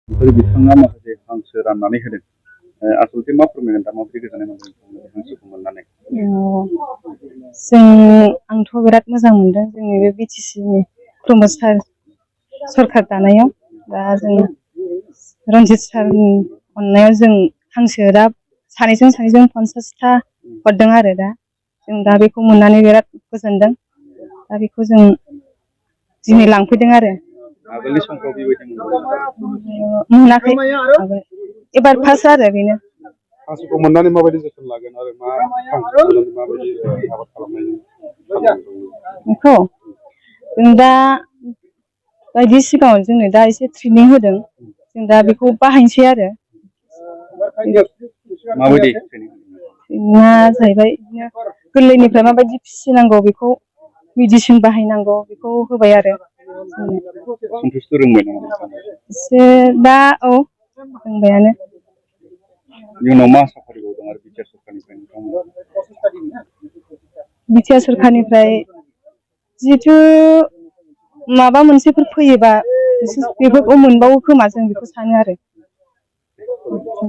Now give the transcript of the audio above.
बिथाङा माखासे हांसो राननानै होदों आसलथे मा फोरमायगोन दा माबायदि गोजोननाय मोनदों हांसोखौ मोननानै? आंथ' बिराद मोजां मोनदों जोंनि बे BTC-नि प्रमद सरखार दानायाव। दा जों रन्जित सारनि अननायाव जों हांसो दा सानैजों 50टा हरदों आरो दा जों दा बेखौ मोननानै बिराद गोजोनदों। दा बेखौ जों दिनै लांफैदों आरो। आगोलनि समफ्राव बेबायदि मोनाखै एबार फार्स्ट आरो बेनो। हांसोखौ मोननानै माबायदि जोथोन लागोन आरो माबायदि आबाद खालामनायनि बेखौ जों दा बायदि सिगाङाव जोंनो दा एसे ट्रेनिं होदों जों दा बेखौ बाहायनोसै आरो। माबायदि ट्रेनिंआ जाहैबाय बिदिनो गोरलैनिफ्राय माबायदि फिसिनांगौ बेखौ मेडिसिन बाहायनांगौ बेखौ होबाय आरो। सन्थुस्थ' रोंबाय नामा? एसे दा औ रोंबायानो। इयुनाव मा आसा फारिबावदों आरो बिटिआर सरखारनिफ्राय बिटिआर सरखारनिफ्राय जिहेथु माबा मोनसेफोर फैयोबा बेफोरखौ मोनबावो खोमा जों बेखौ सानो आरो।